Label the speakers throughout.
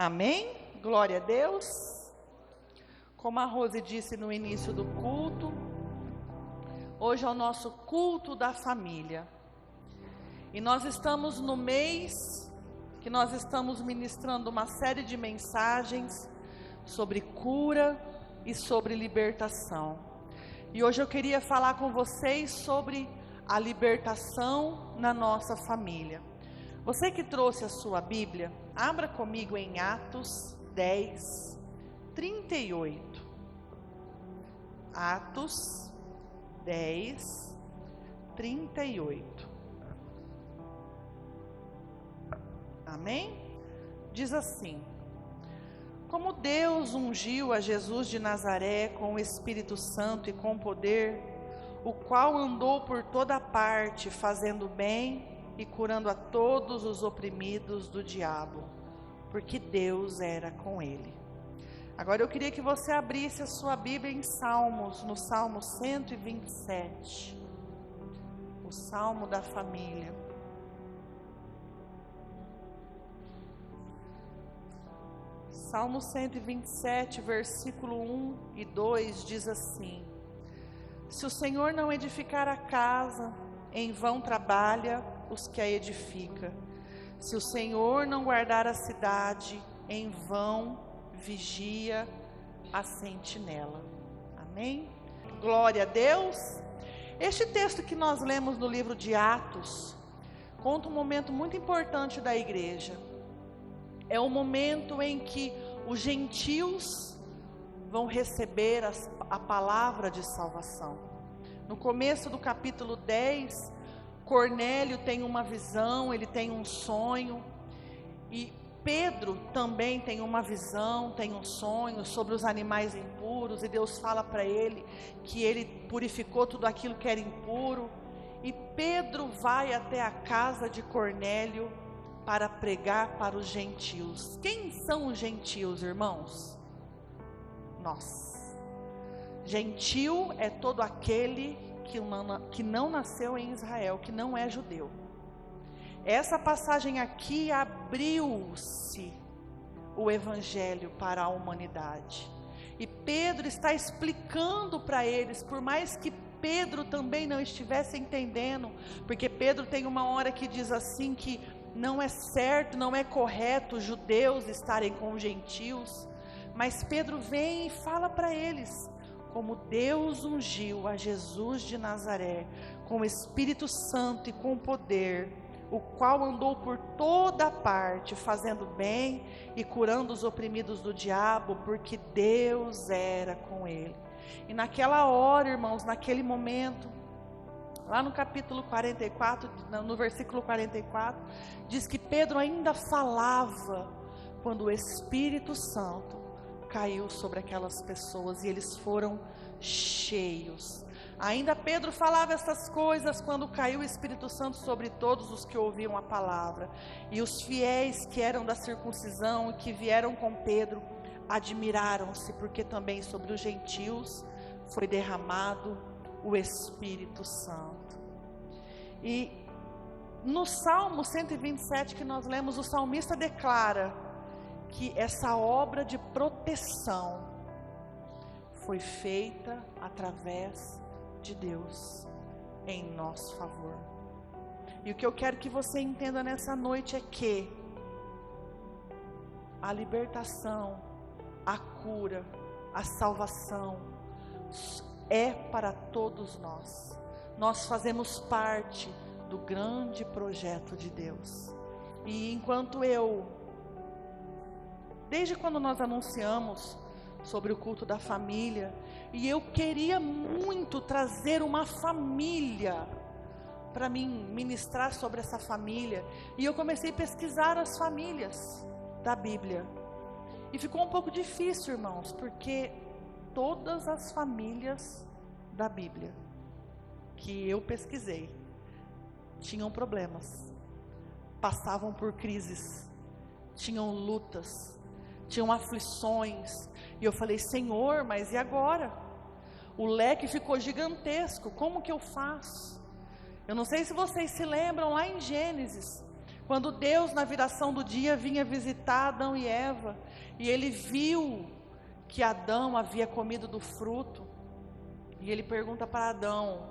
Speaker 1: Amém? Glória a Deus. Como a Rose disse no início do culto, hoje é o nosso culto da família. E nós estamos no mês que nós estamos ministrando uma série de mensagens sobre cura e sobre libertação. E hoje eu queria falar com vocês sobre a libertação na nossa família. Você que trouxe a sua Bíblia, abra comigo em Atos 10, 38. Atos 10, 38. Amém? Diz assim: como Deus ungiu a Jesus de Nazaré com o Espírito Santo e com poder, o qual andou por toda parte fazendo bem e curando a todos os oprimidos do diabo, porque Deus era com ele. Agora eu queria que você abrisse a sua Bíblia em Salmos, no Salmo 127, o Salmo da família. Salmo 127, versículo 1 e 2 diz assim: se o Senhor não edificar a casa, em vão trabalha os que a edifica. Se o Senhor não guardar a cidade, em vão vigia a sentinela. Amém? Glória a Deus. Este texto que nós lemos no livro de Atos conta um momento muito importante da igreja. É o momento em que os gentios vão receber a palavra de salvação. No começo do capítulo 10, Cornélio tem uma visão, ele tem um sonho, e Pedro também tem uma visão, tem um sonho sobre os animais impuros, e Deus fala para ele que ele purificou tudo aquilo que era impuro, e Pedro vai até a casa de Cornélio para pregar para os gentios. Quem são os gentios, irmãos? Nós. Gentil é todo aquele que não nasceu em Israel, que não é judeu. Essa passagem aqui abriu-se o evangelho para a humanidade. E Pedro está explicando para eles, por mais que Pedro também não estivesse entendendo, porque Pedro tem uma hora que diz assim que não é certo, não é correto os judeus estarem com os gentios, mas Pedro vem e fala para eles como Deus ungiu a Jesus de Nazaré com o Espírito Santo e com poder, o qual andou por toda parte fazendo bem e curando os oprimidos do diabo, porque Deus era com ele. E naquela hora, irmãos, naquele momento, lá no capítulo 44, no versículo 44, diz que Pedro ainda falava quando o Espírito Santo caiu sobre aquelas pessoas e eles foram cheios. Ainda Pedro falava essas coisas quando caiu o Espírito Santo sobre todos os que ouviam a palavra. E os fiéis que eram da circuncisão e que vieram com Pedro admiraram-se, porque também sobre os gentios foi derramado o Espírito Santo. E no Salmo 127 que nós lemos, o salmista declara que essa obra de proteção foi feita através de Deus em nosso favor. E o que eu quero que você entenda nessa noite é que a libertação, a cura, a salvação é para todos nós. Nós fazemos parte do grande projeto de Deus. E enquanto desde quando nós anunciamos sobre o culto da família, e eu queria muito trazer uma família para mim ministrar sobre essa família, e eu comecei a pesquisar as famílias da Bíblia, e ficou um pouco difícil, irmãos, porque todas as famílias da Bíblia que eu pesquisei tinham problemas, passavam por crises, tinham lutas, tinham aflições, e eu falei: Senhor, mas e agora? O leque ficou gigantesco, como que eu faço? Eu não sei se vocês se lembram lá em Gênesis, Quando Deus, na viração do dia, vinha visitar Adão e Eva, e ele viu que Adão havia comido do fruto, e ele pergunta para Adão: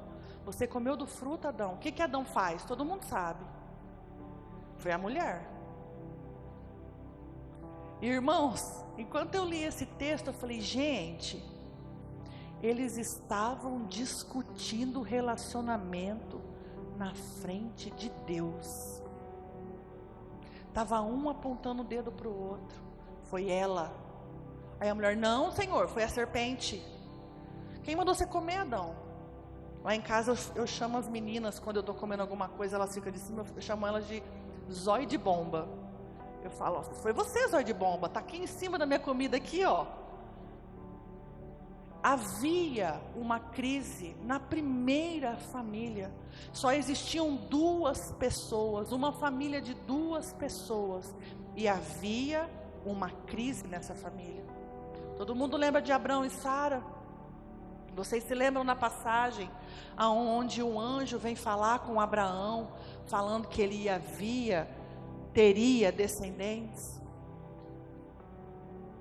Speaker 1: você comeu do fruto, Adão? O que Adão faz? Todo mundo sabe. Foi a mulher. Irmãos, enquanto eu li esse texto, eu falei: gente, eles estavam discutindo relacionamento na frente de Deus. Estava um apontando o dedo para o outro. Foi ela. Aí a mulher: não, Senhor, foi a serpente. Quem mandou você comer, Adão? Lá em casa eu chamo as meninas, quando eu estou comendo alguma coisa, elas ficam de cima, eu chamo elas de zóio de bomba. Eu falo: foi você, zóio de bomba, está aqui em cima da minha comida aqui, ó. Havia uma crise na primeira família. Só existiam 2 pessoas, uma família de 2 pessoas, e havia uma crise nessa família. Todo mundo lembra de Abraão e Sara? Vocês se lembram na passagem aonde um anjo vem falar com Abraão, falando que ele teria descendentes?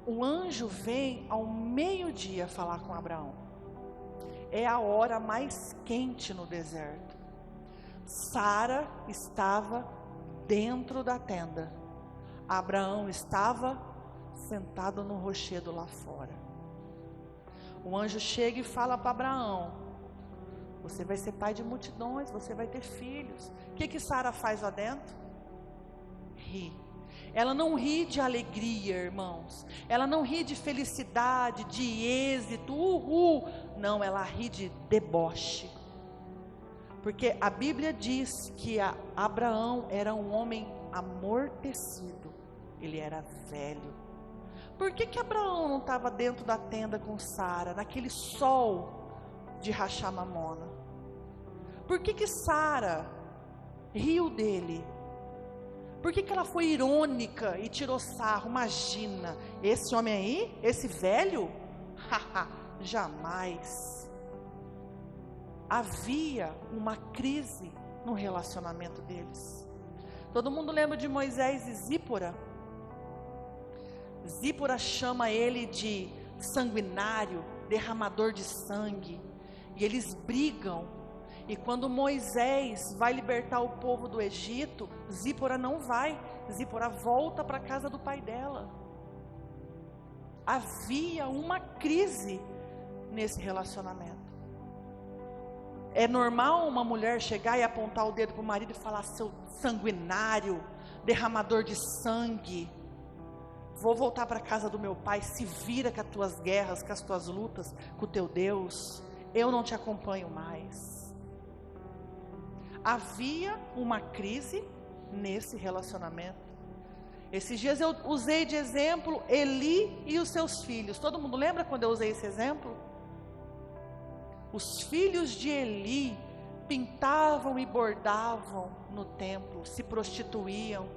Speaker 1: O anjo vem ao meio-dia falar com Abraão. É a hora mais quente no deserto. Sara estava dentro da tenda. Abraão estava sentado no rochedo lá fora. O anjo chega e fala para Abraão: você vai ser pai de multidões, você vai ter filhos. O que Sara faz lá dentro? Ri. Ela não ri de alegria, irmãos. Ela não ri de felicidade, de êxito, Não, ela ri de deboche. Porque a Bíblia diz que Abraão era um homem amortecido. Ele era velho. Por que Abraão não estava dentro da tenda com Sara, naquele sol de rachar mamona? Por que Sara riu dele? Por que ela foi irônica e tirou sarro? Imagina, esse homem aí, esse velho? Jamais. Havia uma crise no relacionamento deles. Todo mundo lembra de Moisés e Zípora? Zípora chama ele de sanguinário, derramador de sangue. E eles brigam. E quando Moisés vai libertar o povo do Egito, Zípora não vai. Zípora volta para a casa do pai dela. Havia uma crise nesse relacionamento. É normal uma mulher chegar e apontar o dedo para o marido e falar: seu sanguinário, derramador de sangue, vou voltar para a casa do meu pai, se vira com as tuas guerras, com as tuas lutas, com o teu Deus, eu não te acompanho mais. Havia uma crise nesse relacionamento. Esses dias eu usei de exemplo Eli e os seus filhos. Todo mundo lembra quando eu usei esse exemplo? Os filhos de Eli pintavam e bordavam no templo, se prostituíam.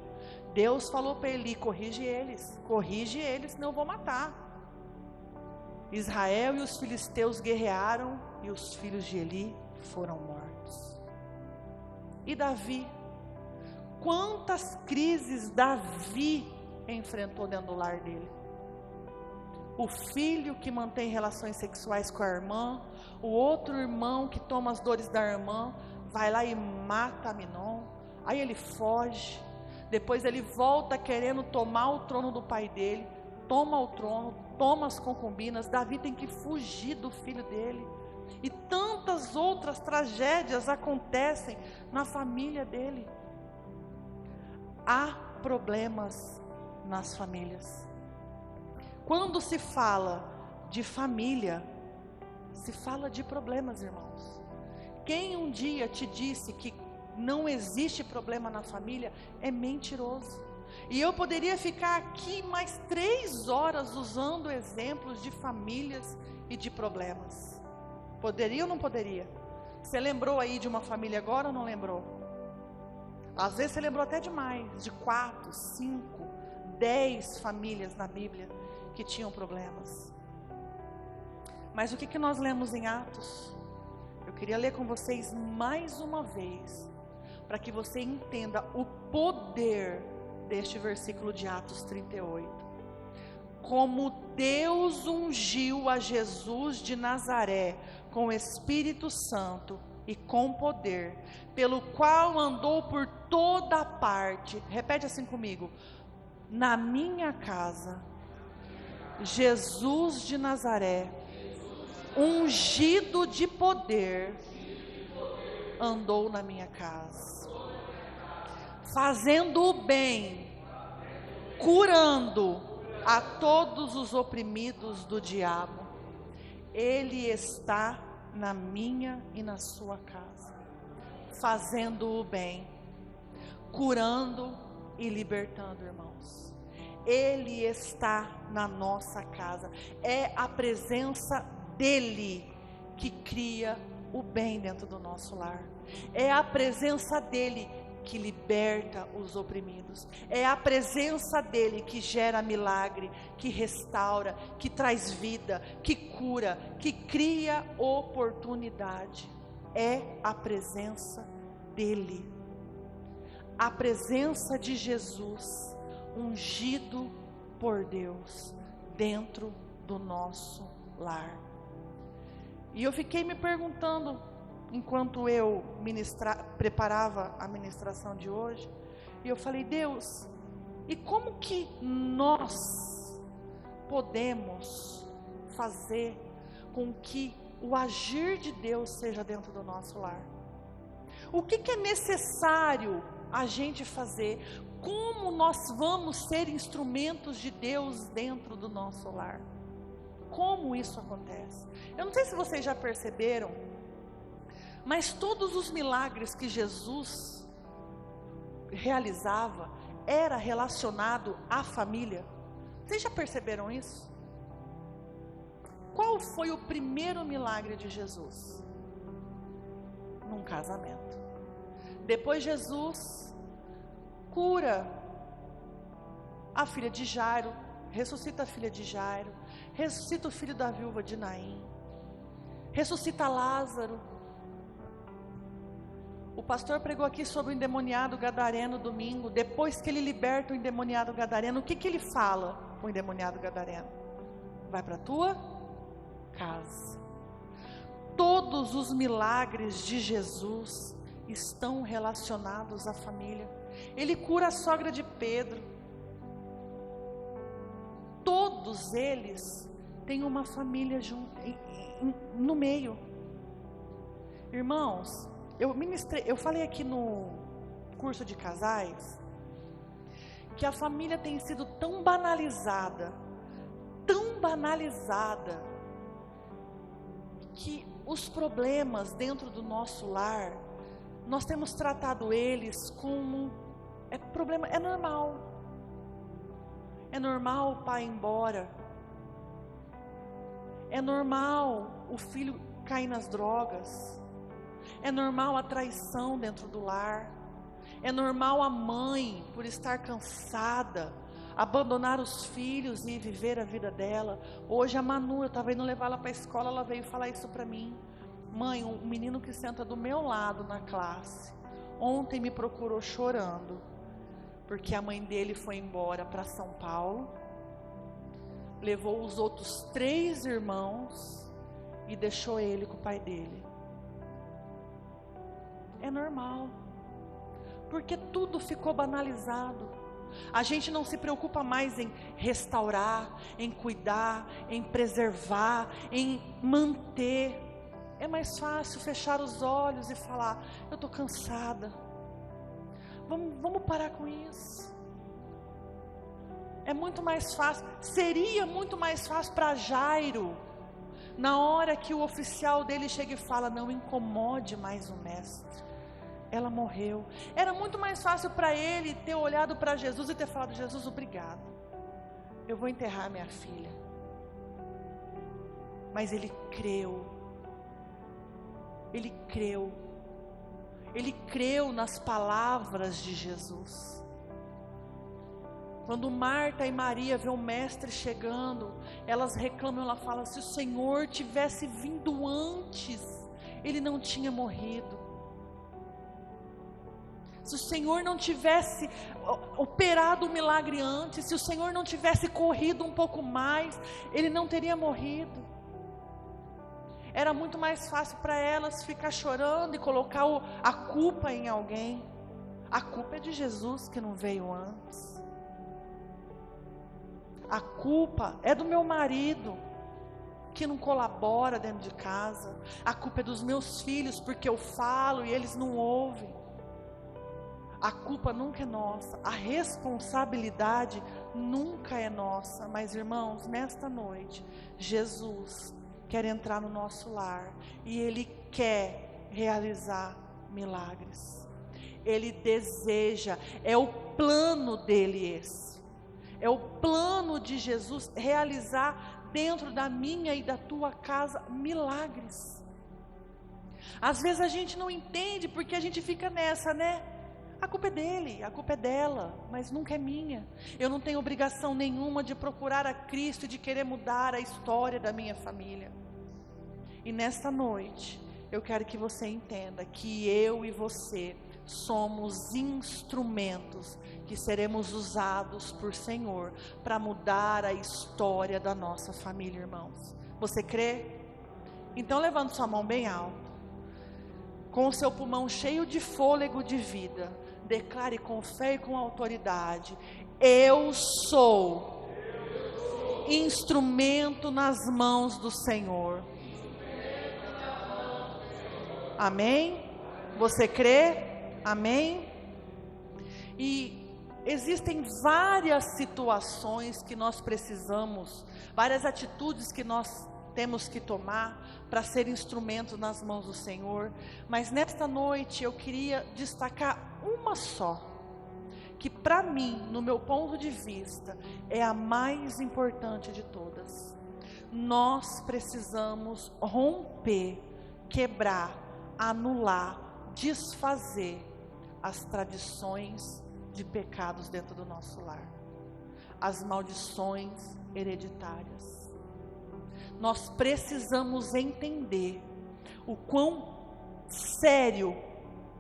Speaker 1: Deus falou para Eli: corrige eles, senão eu vou matar. Israel e os filisteus guerrearam e os filhos de Eli foram mortos. E Davi? Quantas crises Davi enfrentou dentro do lar dele? O filho que mantém relações sexuais com a irmã, o outro irmão que toma as dores da irmã, vai lá e mata Aminon, aí ele foge, depois ele volta querendo tomar o trono do pai dele, toma o trono, toma as concubinas. Davi tem que fugir do filho dele. E tantas outras tragédias acontecem na família dele. Há problemas nas famílias. Quando se fala de família, se fala de problemas, irmãos. Quem um dia te disse que não existe problema na família é mentiroso. E eu poderia ficar aqui mais 3 horas usando exemplos de famílias e de problemas. Poderia ou não poderia? Você lembrou aí de uma família agora ou não lembrou? Às vezes você lembrou até demais, de 4, 5, 10 famílias na Bíblia que tinham problemas. Mas o que nós lemos em Atos? Eu queria ler com vocês mais uma vez, para que você entenda o poder deste versículo de Atos 38. Como Deus ungiu a Jesus de Nazaré com o Espírito Santo e com poder, pelo qual andou por toda parte. Repete assim comigo: na minha casa, Jesus de Nazaré, ungido de poder, andou na minha casa, fazendo o bem, curando a todos os oprimidos do diabo. Ele está na minha e na sua casa, fazendo o bem, curando e libertando, irmãos. Ele está na nossa casa. É a presença dele que cria o bem dentro do nosso lar. É a presença dele que liberta os oprimidos. É a presença dele que gera milagre, que restaura, que traz vida, que cura, que cria oportunidade. É a presença dele. A presença de Jesus, ungido por Deus, dentro do nosso lar. E eu fiquei me perguntando, enquanto eu preparava a ministração de hoje, e eu falei: Deus, e como que nós podemos fazer com que o agir de Deus seja dentro do nosso lar? O que é necessário a gente fazer? Como nós vamos ser instrumentos de Deus dentro do nosso lar? Como isso acontece? Eu não sei se vocês já perceberam, mas todos os milagres que Jesus realizava era relacionado à família. Vocês já perceberam isso? Qual foi o primeiro milagre de Jesus? Num casamento. Depois Jesus cura a filha de Jairo, ressuscita a filha de Jairo, ressuscita o filho da viúva de Naim, ressuscita Lázaro. O pastor pregou aqui sobre o endemoniado gadareno domingo. Depois que ele liberta o endemoniado gadareno, o que ele fala com o endemoniado gadareno? Vai para a tua casa. Todos os milagres de Jesus estão relacionados à família. Ele cura a sogra de Pedro. Todos eles têm uma família junto, no meio. Irmãos, eu falei aqui no curso de casais, que a família tem sido tão banalizada, que os problemas dentro do nosso lar, nós temos tratado eles como problema, é normal. É normal o pai ir embora. É normal o filho cair nas drogas. É normal a traição dentro do lar. É normal a mãe, por estar cansada, abandonar os filhos e viver a vida dela. Hoje a Manu, eu estava indo levar ela para a escola, ela veio falar isso para mim. Mãe, um menino que senta do meu lado na classe, ontem me procurou chorando, porque a mãe dele foi embora para São Paulo, levou os outros 3 irmãos e deixou ele com o pai dele. É normal, porque tudo ficou banalizado. A gente não se preocupa mais em restaurar, em cuidar, em preservar, em manter. É mais fácil fechar os olhos e falar: eu estou cansada, vamos parar com isso. É muito mais fácil, seria muito mais fácil para Jairo, na hora que o oficial dele chega e fala: não incomode mais o mestre, ela morreu. Era muito mais fácil para ele ter olhado para Jesus e ter falado: Jesus, obrigado, eu vou enterrar minha filha. Mas ele creu. Ele creu nas palavras de Jesus. Quando Marta e Maria vê o mestre chegando, elas reclamam, ela fala: se o Senhor tivesse vindo antes, ele não tinha morrido. Se o Senhor não tivesse operado o milagre antes, se o Senhor não tivesse corrido um pouco mais, ele não teria morrido. Era muito mais fácil para elas ficar chorando e colocar a culpa em alguém. A culpa é de Jesus que não veio antes. A culpa é do meu marido que não colabora dentro de casa. A culpa é dos meus filhos porque eu falo e eles não ouvem. A culpa nunca é nossa, a responsabilidade nunca é nossa. Mas irmãos, nesta noite, Jesus quer entrar no nosso lar e Ele quer realizar milagres. Ele deseja, é o plano dele esse. É o plano de Jesus realizar dentro da minha e da tua casa milagres. Às vezes a gente não entende porque a gente fica nessa, né? A culpa é dele, a culpa é dela, mas nunca é minha. Eu não tenho obrigação nenhuma de procurar a Cristo e de querer mudar a história da minha família. E nesta noite, eu quero que você entenda que eu e você somos instrumentos que seremos usados por Senhor para mudar a história da nossa família, irmãos. Você crê? Então levante sua mão bem alto. Com o seu pulmão cheio de fôlego de vida, declare com fé e com autoridade: eu sou instrumento nas mãos do Senhor. Amém? Você crê? Amém? E existem várias situações que nós precisamos, várias atitudes que nós temos que tomar para ser instrumento nas mãos do Senhor. Mas nesta noite eu queria destacar uma só, que para mim, no meu ponto de vista, é a mais importante de todas. Nós precisamos romper, quebrar, anular, desfazer as tradições de pecados dentro do nosso lar, as maldições hereditárias. Nós precisamos entender o quão sério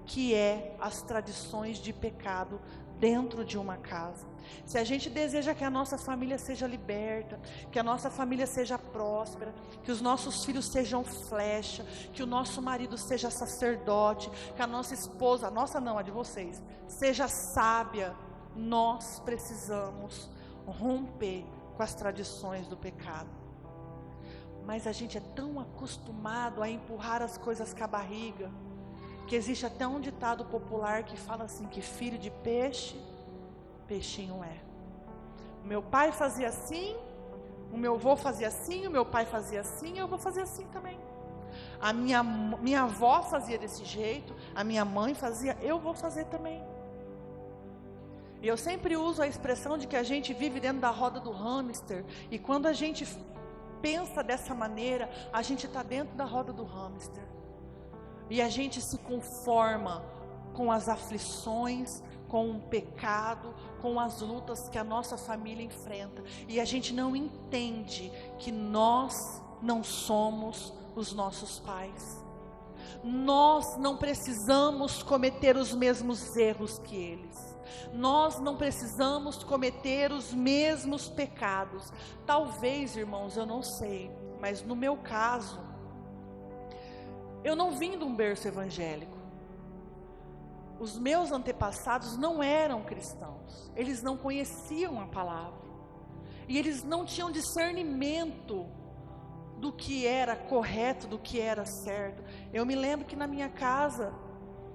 Speaker 1: que é as tradições de pecado dentro de uma casa. Se a gente deseja que a nossa família seja liberta, que a nossa família seja próspera, que os nossos filhos sejam flecha, que o nosso marido seja sacerdote, que a nossa esposa, a nossa não, a de vocês, seja sábia, nós precisamos romper com as tradições do pecado. Mas a gente é tão acostumado a empurrar as coisas com a barriga, que existe até um ditado popular que fala assim, que filho de peixe, peixinho é. O meu pai fazia assim, o meu avô fazia assim, o meu pai fazia assim, eu vou fazer assim também. A minha avó fazia desse jeito, a minha mãe fazia, eu vou fazer também. E eu sempre uso a expressão de que a gente vive dentro da roda do hamster, e quando a gente pensa dessa maneira, a gente está dentro da roda do hamster. E a gente se conforma com as aflições, com o pecado, com as lutas que a nossa família enfrenta. E a gente não entende que nós não somos os nossos pais. Nós não precisamos cometer os mesmos erros que eles. Nós não precisamos cometer os mesmos pecados. Talvez, irmãos, eu não sei, mas no meu caso, eu não vim de um berço evangélico. Os meus antepassados não eram cristãos. Eles não conheciam a palavra. E eles não tinham discernimento do que era correto, do que era certo. Eu me lembro que na minha casa,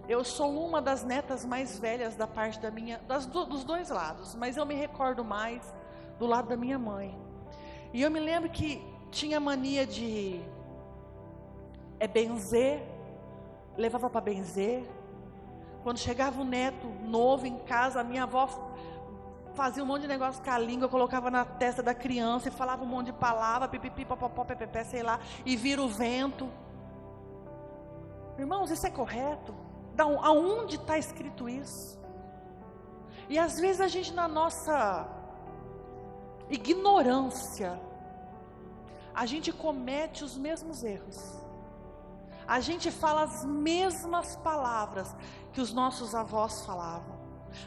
Speaker 1: eu sou uma das netas mais velhas da parte da minha, dos dois lados, mas eu me recordo mais do lado da minha mãe. E eu me lembro que tinha mania de benzer, levava para benzer. Quando chegava um neto novo em casa, a minha avó fazia um monte de negócio com a língua, colocava na testa da criança e falava um monte de palavra, pipipi, papapó, pepepé, sei lá, e vira o vento. Irmãos, isso é correto? Aonde está escrito isso? E às vezes a gente, na nossa ignorância, a gente comete os mesmos erros. A gente fala as mesmas palavras que os nossos avós falavam.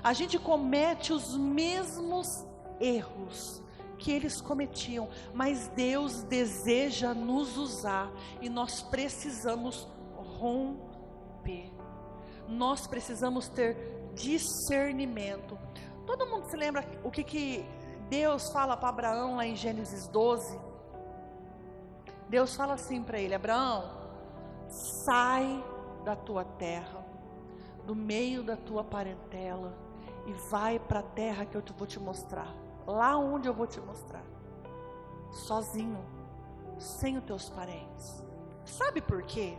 Speaker 1: A gente comete os mesmos erros que eles cometiam, mas Deus deseja nos usar e nós precisamos romper. Nós precisamos ter discernimento. Todo mundo se lembra o que Deus fala para Abraão lá em Gênesis 12? Deus fala assim para ele: Abraão, sai da tua terra, do meio da tua parentela, e vai para a terra que eu vou te mostrar. Lá onde eu vou te mostrar, sozinho, sem os teus parentes. Sabe por quê?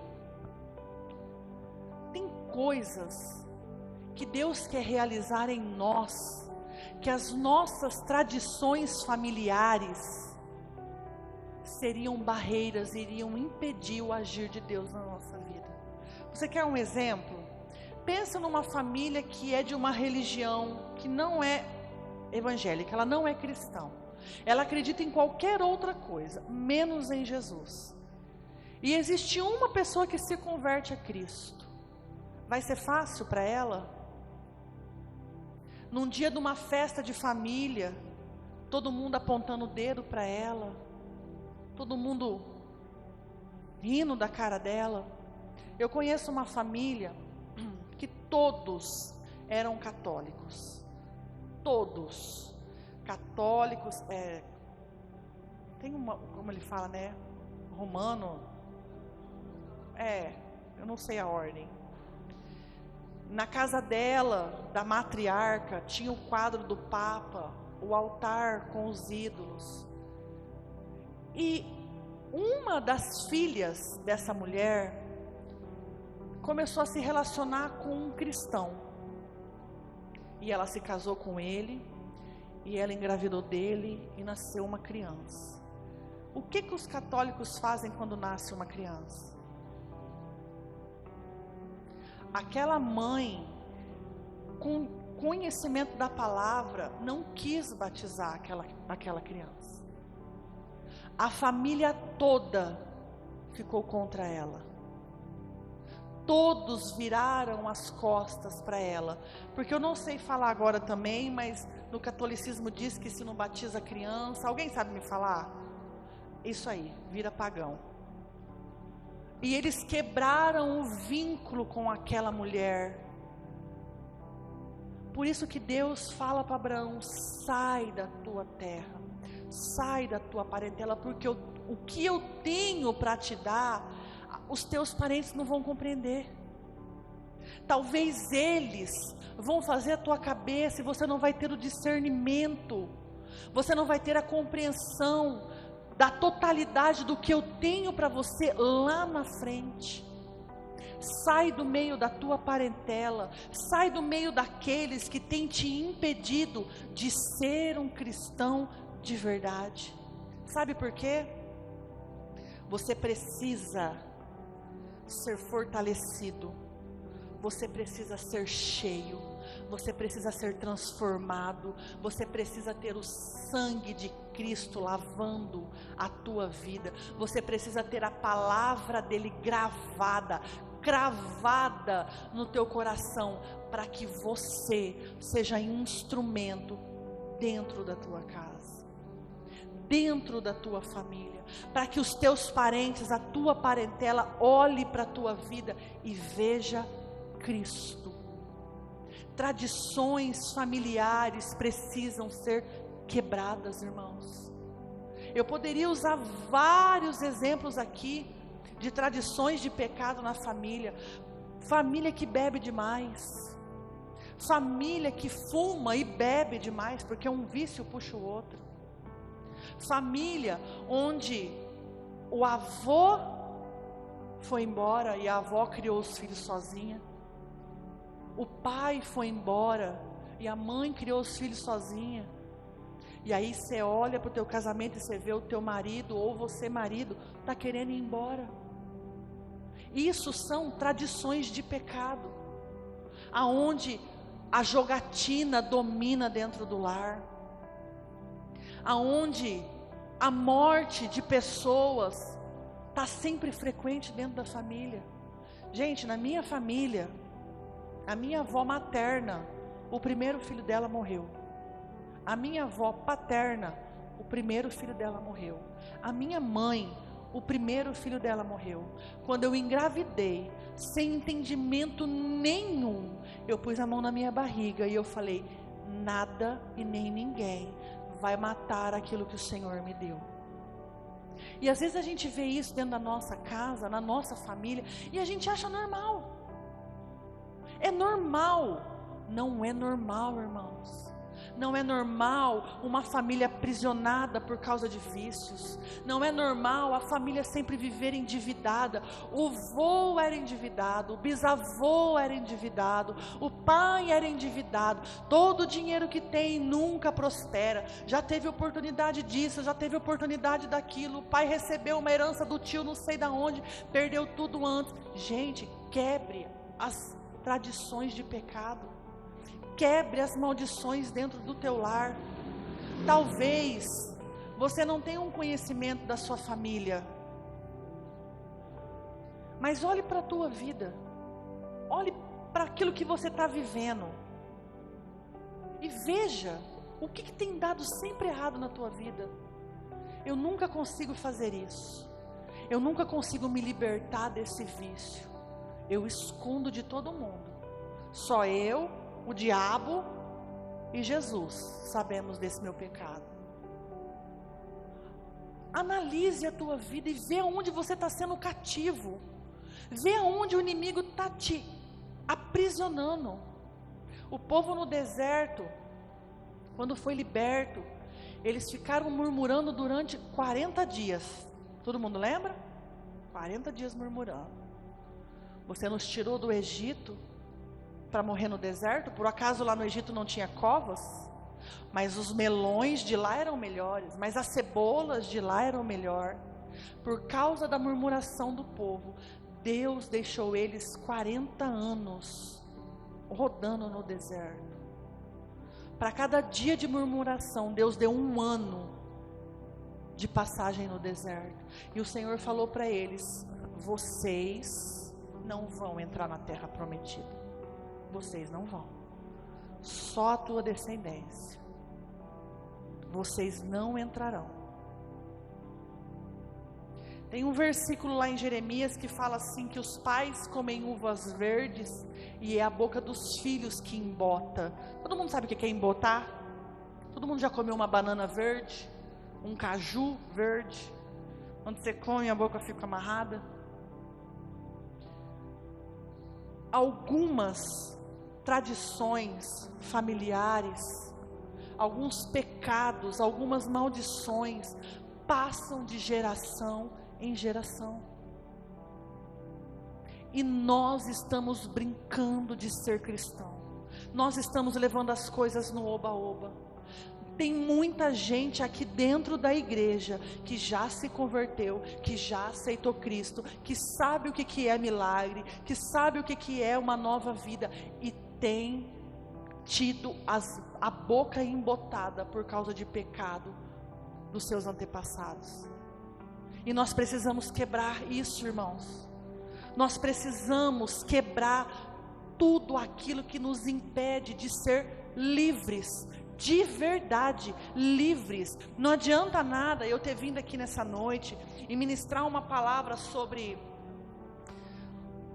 Speaker 1: Tem coisas que Deus quer realizar em nós, que as nossas tradições familiares seriam barreiras, iriam impedir o agir de Deus na nossa vida. Você quer um exemplo? Pensa numa família que é de uma religião que não é evangélica, ela não é cristã. Ela acredita em qualquer outra coisa, menos em Jesus. E existe uma pessoa que se converte a Cristo. Vai ser fácil para ela? Num dia de uma festa de família, todo mundo apontando o dedo para ela, todo mundo rindo da cara dela. Eu conheço uma família que todos eram católicos. Todos católicos, tem uma, como ele fala, né? Romano, eu não sei a ordem. Na casa dela, da matriarca, tinha o quadro do Papa, o altar com os ídolos. E uma das filhas dessa mulher começou a se relacionar com um cristão. E ela se casou com ele, e ela engravidou dele, e nasceu uma criança. O que os católicos fazem quando nasce uma criança? Aquela mãe, com conhecimento da palavra, não quis batizar aquela criança. A família toda ficou contra ela. Todos viraram as costas para ela, porque eu não sei falar agora também, mas no catolicismo diz que se não batiza a criança, alguém sabe me falar? Isso aí, vira pagão. E eles quebraram o vínculo com aquela mulher. Por isso que Deus fala para Abraão: sai da tua terra, sai da tua parentela, porque o que eu tenho para te dar, os teus parentes não vão compreender. Talvez eles vão fazer a tua cabeça e você não vai ter o discernimento, você não vai ter a compreensão da totalidade do que eu tenho para você lá na frente. Sai do meio da tua parentela, sai do meio daqueles que têm te impedido de ser um cristão de verdade. Sabe por quê? Você precisa ser fortalecido, você precisa ser cheio, você precisa ser transformado, você precisa ter o sangue de Cristo lavando a tua vida, você precisa ter a palavra dele cravada no teu coração, para que você seja instrumento dentro da tua casa, dentro da tua família, para que os teus parentes, a tua parentela, olhe para a tua vida e veja Cristo. Tradições familiares precisam ser quebradas, irmãos. Eu poderia usar vários exemplos aqui de tradições de pecado na família. Família que bebe demais, família que fuma e bebe demais, porque um vício puxa o outro. Família onde o avô foi embora e a avó criou os filhos sozinha. O pai foi embora e a mãe criou os filhos sozinha. E aí você olha para o teu casamento e você vê o teu marido, ou você marido, está querendo ir embora. Isso são tradições de pecado, aonde a jogatina domina dentro do lar, aonde a morte de pessoas está sempre frequente dentro da família. Gente, na minha família, a minha avó materna, o primeiro filho dela morreu. A minha avó paterna, o primeiro filho dela morreu. A minha mãe, o primeiro filho dela morreu. Quando eu engravidei, sem entendimento nenhum, eu pus a mão na minha barriga e eu falei: nada e nem ninguém vai matar aquilo que o Senhor me deu. E às vezes a gente vê isso dentro da nossa casa, na nossa família, e a gente acha normal. É normal. Não é normal, irmãos. Não é normal uma família aprisionada por causa de vícios. Não é normal a família sempre viver endividada. O vô era endividado, o bisavô era endividado, o pai era endividado. Todo o dinheiro que tem nunca prospera. Já teve oportunidade disso, já teve oportunidade daquilo. O pai recebeu uma herança do tio não sei da onde, perdeu tudo antes. Gente, quebre as tradições de pecado. Quebre as maldições dentro do teu lar. Talvez você não tenha um conhecimento da sua família, mas olhe para a tua vida. Olhe para aquilo que você está vivendo e veja o que tem dado sempre errado na tua vida. Eu nunca consigo fazer isso. Eu nunca consigo me libertar desse vício. Eu escondo de todo mundo. Só eu, o diabo e Jesus sabemos desse meu pecado. Analise a tua vida e vê onde você está sendo cativo. Vê onde o inimigo está te aprisionando. O povo no deserto, quando foi liberto, eles ficaram murmurando durante 40 dias. Todo mundo lembra? 40 dias murmurando. Você nos tirou do Egito para morrer no deserto? Por acaso lá no Egito não tinha covas? Mas os melões de lá eram melhores, mas as cebolas de lá eram melhor. Por causa da murmuração do povo, Deus deixou eles 40 anos rodando no deserto. Para cada dia de murmuração, Deus deu 1 ano de passagem no deserto. E o Senhor falou para eles: vocês não vão entrar na terra prometida. Vocês não vão. Só a tua descendência. Vocês não entrarão. Tem um versículo lá em Jeremias que fala assim, que os pais comem uvas verdes e é a boca dos filhos que embota. Todo mundo sabe o que é embotar? Todo mundo já comeu uma banana verde? Um caju verde? Quando você come, a boca fica amarrada. Algumas tradições familiares, alguns pecados, algumas maldições passam de geração em geração. E nós estamos brincando de ser cristão. Nós estamos levando as coisas no oba-oba. Tem muita gente aqui dentro da igreja que já se converteu, que já aceitou Cristo, que sabe o que é milagre, que sabe o que é uma nova vida e tem tido a boca embotada por causa de pecado dos seus antepassados. E nós precisamos quebrar isso, irmãos. Nós precisamos quebrar tudo aquilo que nos impede de ser livres, de verdade, livres. Não adianta nada eu ter vindo aqui nessa noite e ministrar uma palavra sobre: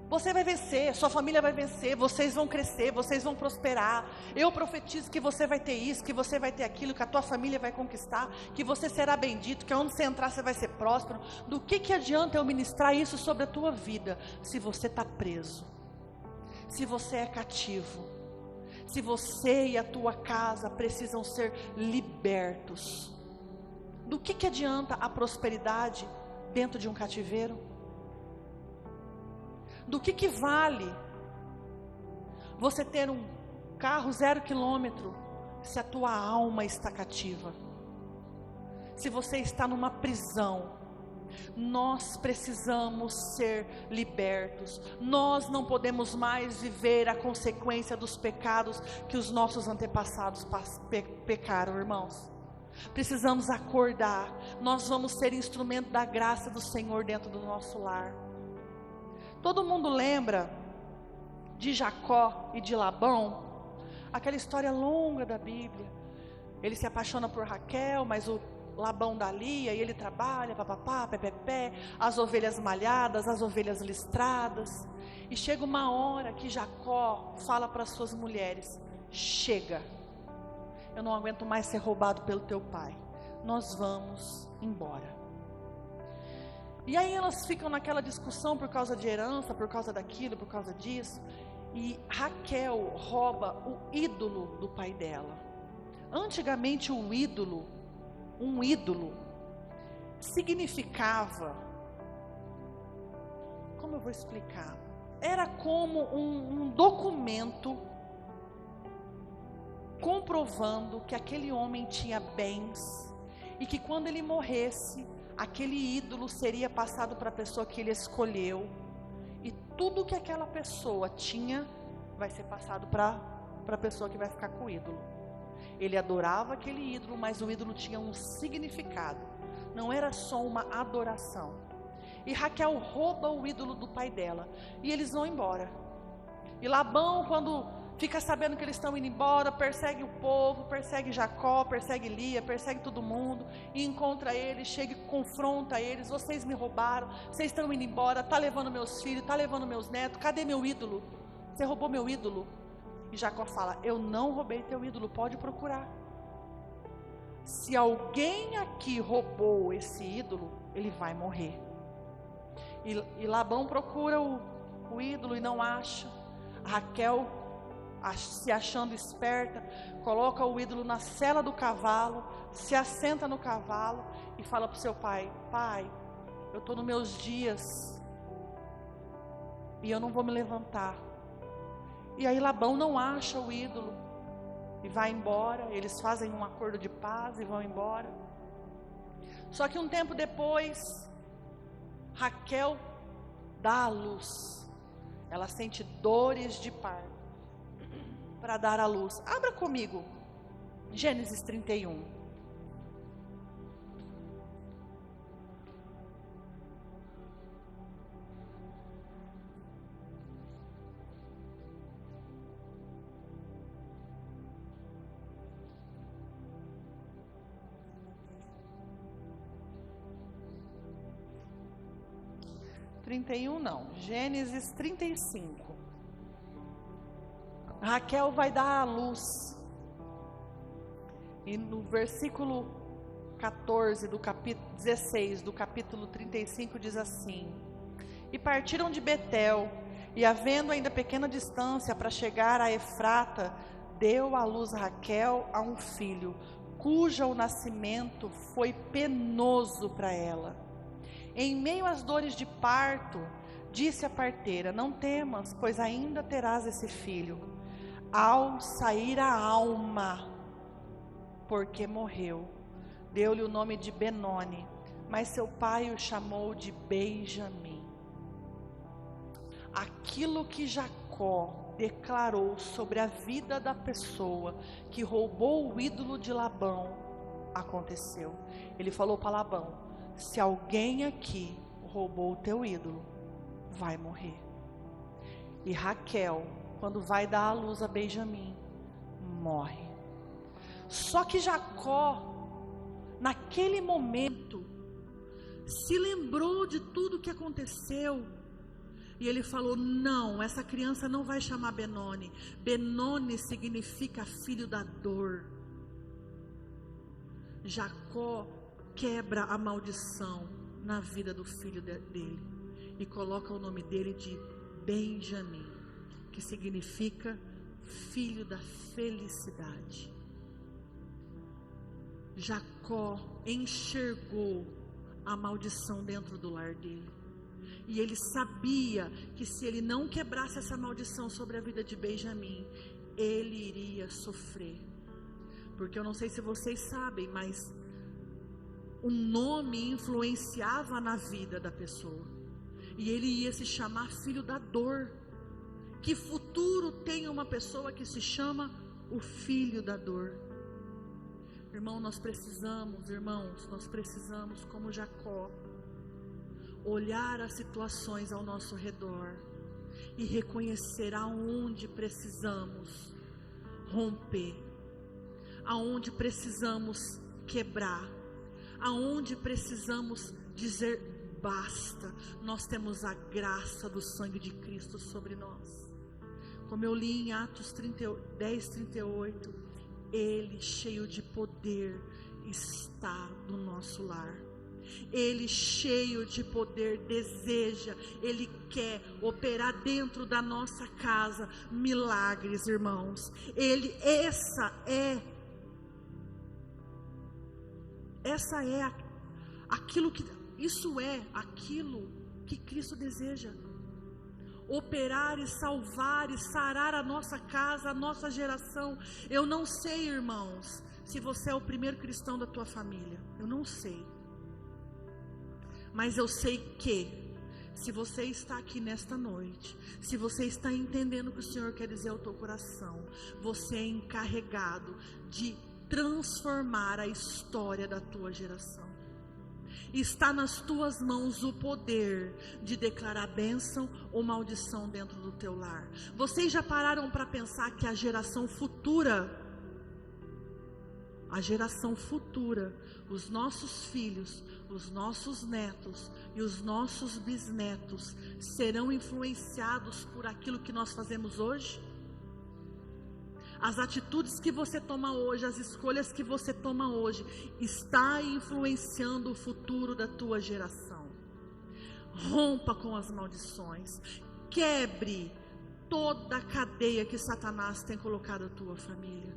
Speaker 1: você vai vencer, sua família vai vencer, vocês vão crescer, vocês vão prosperar. Eu profetizo que você vai ter isso, que você vai ter aquilo, que a tua família vai conquistar, que você será bendito, que onde você entrar você vai ser próspero. Do que adianta eu ministrar isso sobre a tua vida, se você está preso, se você é cativo, se você e a tua casa precisam ser libertos? Do que adianta a prosperidade dentro de um cativeiro? Do que vale você ter um carro 0 quilômetro se a tua alma está cativa? Se você está numa prisão? Nós precisamos ser libertos. Nós não podemos mais viver a consequência dos pecados que os nossos antepassados pecaram, irmãos. Precisamos acordar. Nós vamos ser instrumento da graça do Senhor dentro do nosso lar. Todo mundo lembra de Jacó e de Labão? Aquela história longa da Bíblia. Ele se apaixona por Raquel, mas o Labão dá Lia, e ele trabalha, papapá, pé, as ovelhas malhadas, as ovelhas listradas. E chega uma hora que Jacó fala para as suas mulheres: chega, eu não aguento mais ser roubado pelo teu pai, nós vamos embora. E aí elas ficam naquela discussão por causa de herança, por causa daquilo, por causa disso. E Raquel rouba o ídolo do pai dela. Antigamente um ídolo significava, como eu vou explicar? Era como um documento comprovando que aquele homem tinha bens e que quando ele morresse, aquele ídolo seria passado para a pessoa que ele escolheu, e tudo que aquela pessoa tinha vai ser passado para a pessoa que vai ficar com o ídolo. Ele adorava aquele ídolo, mas o ídolo tinha um significado, não era só uma adoração. E Raquel rouba o ídolo do pai dela, e eles vão embora. E Labão, quando fica sabendo que eles estão indo embora, persegue o povo, persegue Jacó, persegue Lia, persegue todo mundo, e encontra eles, chega e confronta eles: vocês me roubaram, vocês estão indo embora, está levando meus filhos, está levando meus netos, cadê meu ídolo? Você roubou meu ídolo. E Jacó fala: eu não roubei teu ídolo, pode procurar. Se alguém aqui roubou esse ídolo, ele vai morrer. E Labão procura o ídolo e não acha. Raquel, se achando esperta, coloca o ídolo na sela do cavalo, se assenta no cavalo e fala para o seu pai: pai, eu estou nos meus dias e eu não vou me levantar. E aí Labão não acha o ídolo e vai embora. Eles fazem um acordo de paz e vão embora. Só que um tempo depois, Raquel dá à luz. Ela sente dores de parto para dar à luz. Abra comigo Gênesis 31. Gênesis 35. Raquel vai dar à luz. E no versículo 14 do capítulo 16 do capítulo 35 diz assim: e partiram de Betel, e havendo ainda pequena distância para chegar a Efrata, deu à luz Raquel a um filho, cujo o nascimento foi penoso para ela. Em meio às dores de parto, disse a parteira: não temas, pois ainda terás esse filho. Ao sair a alma, porque morreu, deu-lhe o nome de Benoni, mas seu pai o chamou de Benjamim. Aquilo que Jacó declarou sobre a vida da pessoa que roubou o ídolo de Labão, aconteceu. Ele falou para Labão: se alguém aqui roubou o teu ídolo, vai morrer. E Raquel, quando vai dar à luz a Benjamim, morre. Só que Jacó, naquele momento, se lembrou de tudo que aconteceu, e ele falou: não, essa criança não vai chamar Benoni. Benoni significa filho da dor. Jacó quebra a maldição na vida do filho dele e coloca o nome dele de Benjamim, que significa filho da felicidade. Jacó enxergou a maldição dentro do lar dele, e ele sabia que se ele não quebrasse essa maldição sobre a vida de Benjamim, ele iria sofrer. Porque eu não sei se vocês sabem, mas o nome influenciava na vida da pessoa, e ele ia se chamar filho da dor. Que futuro tem uma pessoa que se chama o filho da dor? Irmãos, nós precisamos, como Jacó, olhar as situações ao nosso redor e reconhecer aonde precisamos romper, aonde precisamos quebrar, aonde precisamos dizer basta. Nós temos a graça do sangue de Cristo sobre nós. Como eu li em Atos 10:38, Ele, cheio de poder, está no nosso lar. Ele, cheio de poder, deseja, Ele quer operar dentro da nossa casa milagres, irmãos. Isso é aquilo que Cristo deseja. Operar e salvar e sarar a nossa casa, a nossa geração. Eu não sei, irmãos, se você é o primeiro cristão da tua família. Eu não sei. Mas eu sei que, se você está aqui nesta noite, se você está entendendo o que o Senhor quer dizer ao teu coração, você é encarregado de transformar a história da tua geração. Está nas tuas mãos o poder de declarar bênção ou maldição dentro do teu lar. Vocês já pararam para pensar que a geração futura, os nossos filhos, os nossos netos e os nossos bisnetos serão influenciados por aquilo que nós fazemos hoje? As atitudes que você toma hoje, as escolhas que você toma hoje, está influenciando o futuro da tua geração. Rompa com as maldições, quebre toda a cadeia que Satanás tem colocado na tua família.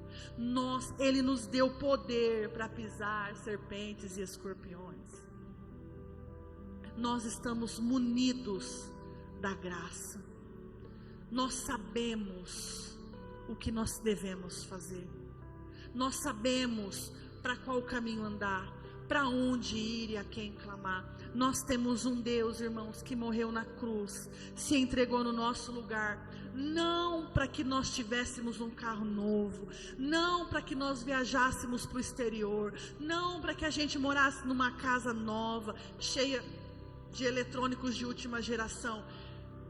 Speaker 1: Ele nos deu poder para pisar serpentes e escorpiões. Nós estamos munidos da graça. Nós sabemos o que nós devemos fazer. Nós sabemos para qual caminho andar, para onde ir e a quem clamar. Nós temos um Deus, irmãos, que morreu na cruz, se entregou no nosso lugar, não para que nós tivéssemos um carro novo, não para que nós viajássemos para o exterior, não para que a gente morasse numa casa nova, cheia de eletrônicos de última geração.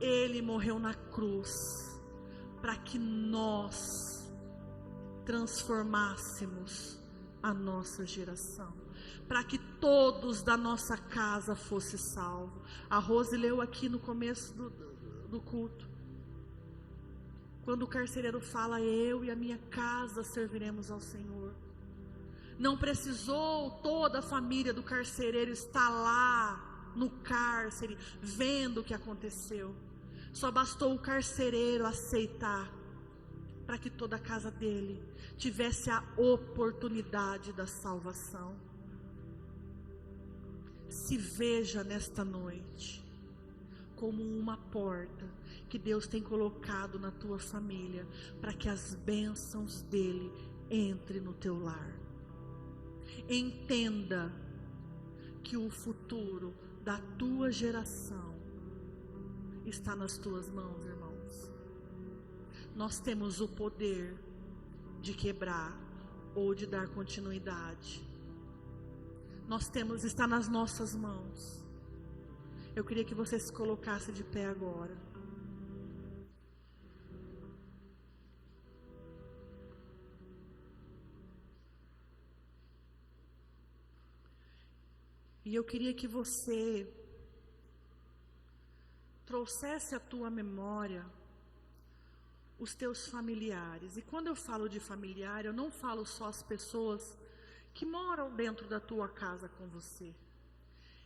Speaker 1: Ele morreu na cruz para que nós transformássemos a nossa geração, para que todos da nossa casa fossem salvos. A Rose leu aqui no começo do culto, quando o carcereiro fala: eu e a minha casa serviremos ao Senhor. Não precisou toda a família do carcereiro estar lá no cárcere vendo o que aconteceu. Só bastou o carcereiro aceitar, para que toda a casa dele tivesse a oportunidade da salvação. Se veja nesta noite como uma porta que Deus tem colocado na tua família, para que as bênçãos dele entrem no teu lar. Entenda que o futuro da tua geração está nas tuas mãos, irmãos. Nós temos o poder de quebrar ou de dar continuidade. Está nas nossas mãos. Eu queria que você se colocasse de pé agora. E eu queria que você trouxesse à tua memória os teus familiares. E quando eu falo de familiar, eu não falo só as pessoas que moram dentro da tua casa com você.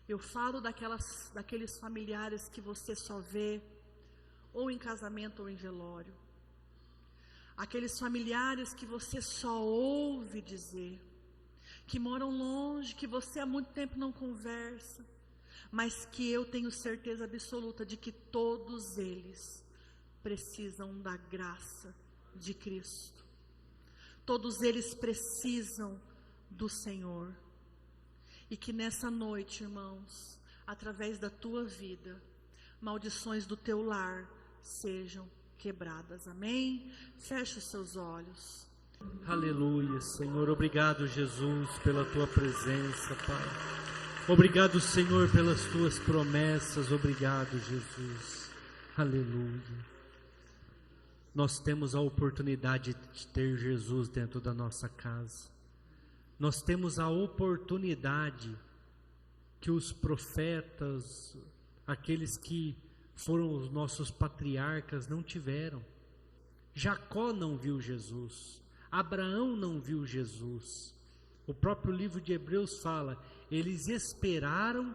Speaker 1: Eu falo daqueles familiares que você só vê ou em casamento ou em velório. Aqueles familiares que você só ouve dizer, que moram longe, que você há muito tempo não conversa, mas que eu tenho certeza absoluta de que todos eles precisam da graça de Cristo. Todos eles precisam do Senhor. E que nessa noite, irmãos, através da tua vida, maldições do teu lar sejam quebradas. Amém? Feche os seus olhos.
Speaker 2: Aleluia, Senhor. Obrigado, Jesus, pela Tua presença, Pai. Obrigado, Senhor, pelas Tuas promessas. Obrigado, Jesus. Aleluia. Nós temos a oportunidade de ter Jesus dentro da nossa casa. Nós temos a oportunidade que os profetas, aqueles que foram os nossos patriarcas, não tiveram. Jacó não viu Jesus. Abraão não viu Jesus. O próprio livro de Hebreus fala, eles esperaram,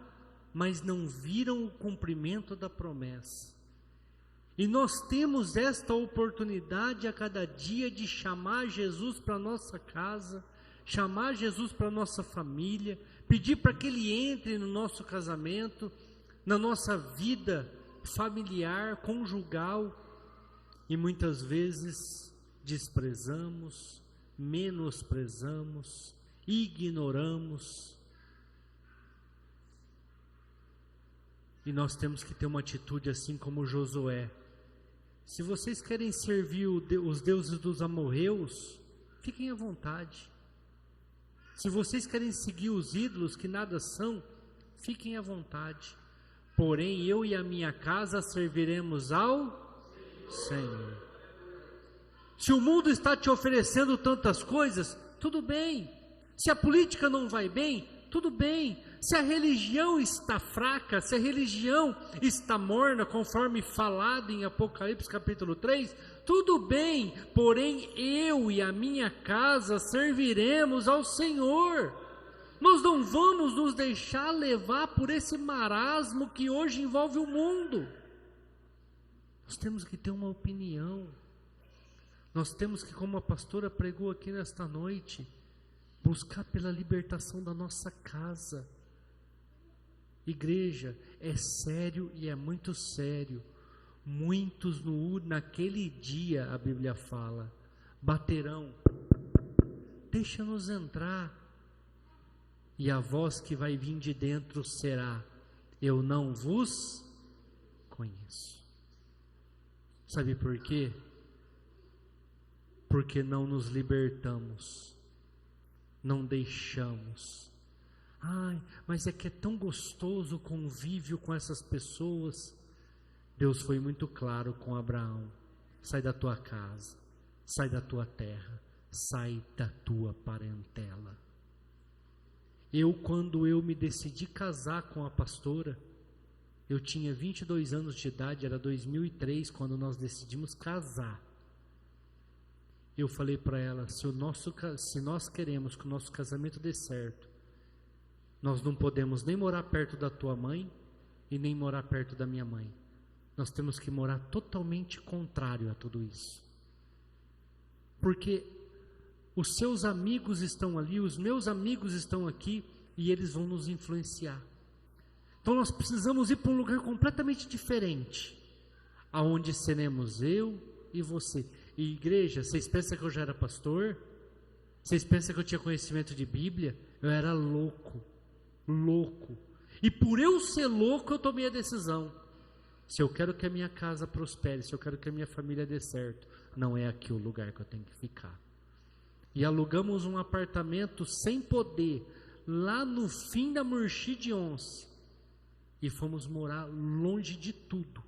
Speaker 2: mas não viram o cumprimento da promessa. E nós temos esta oportunidade a cada dia de chamar Jesus para a nossa casa, chamar Jesus para a nossa família, pedir para que Ele entre no nosso casamento, na nossa vida familiar, conjugal, e muitas vezes desprezamos, menosprezamos, ignoramos. E nós temos que ter uma atitude assim como Josué. Se vocês querem servir os deuses dos amorreus, fiquem à vontade. Se vocês querem seguir os ídolos que nada são, fiquem à vontade. Porém, eu e a minha casa serviremos ao Senhor. Se o mundo está te oferecendo tantas coisas, tudo bem. Se a política não vai bem, tudo bem. Se a religião está fraca, se a religião está morna, conforme falado em Apocalipse capítulo 3, tudo bem, porém eu e a minha casa serviremos ao Senhor. Nós não vamos nos deixar levar por esse marasmo que hoje envolve o mundo. Nós temos que ter uma opinião. Nós temos que, como a pastora pregou aqui nesta noite, buscar pela libertação da nossa casa. Igreja, é sério e é muito sério. Muitos naquele dia, a Bíblia fala, baterão. Deixa-nos entrar. E a voz que vai vir de dentro será: eu não vos conheço. Sabe por quê? Porque não nos libertamos, não deixamos. Ai, mas é que é tão gostoso o convívio com essas pessoas. Deus foi muito claro com Abraão: sai da tua casa, sai da tua terra, sai da tua parentela. Quando eu me decidi casar com a pastora, eu tinha 22 anos de idade, era 2003, quando nós decidimos casar. Eu falei para ela, se nós queremos que o nosso casamento dê certo, nós não podemos nem morar perto da tua mãe e nem morar perto da minha mãe. Nós temos que morar totalmente contrário a tudo isso. Porque os seus amigos estão ali, os meus amigos estão aqui e eles vão nos influenciar. Então nós precisamos ir para um lugar completamente diferente, aonde seremos eu e você. E igreja, vocês pensam que eu já era pastor? Vocês pensam que eu tinha conhecimento de Bíblia? Eu era louco. E por eu ser louco, eu tomei a decisão. Se eu quero que a minha casa prospere, se eu quero que a minha família dê certo, não é aqui o lugar que eu tenho que ficar. E alugamos um apartamento sem poder, lá no fim da Murchi de Onça. E fomos morar longe de tudo,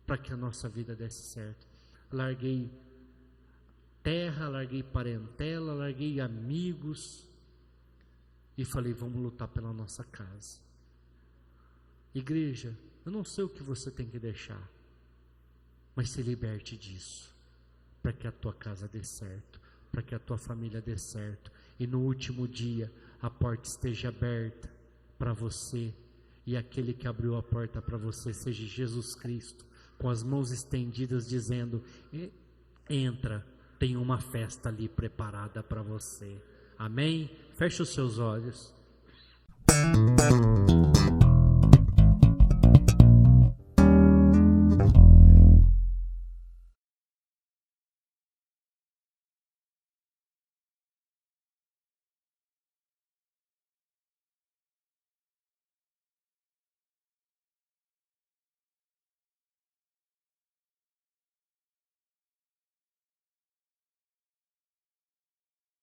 Speaker 2: para que a nossa vida desse certo. Larguei terra, larguei parentela, larguei amigos, e falei, vamos lutar pela nossa casa. Igreja, eu não sei o que você tem que deixar, mas se liberte disso, para que a tua casa dê certo, para que a tua família dê certo, e no último dia a porta esteja aberta para você, e aquele que abriu a porta para você seja Jesus Cristo, com as mãos estendidas dizendo, entra, tem uma festa ali preparada para você. Amém? Feche os seus olhos.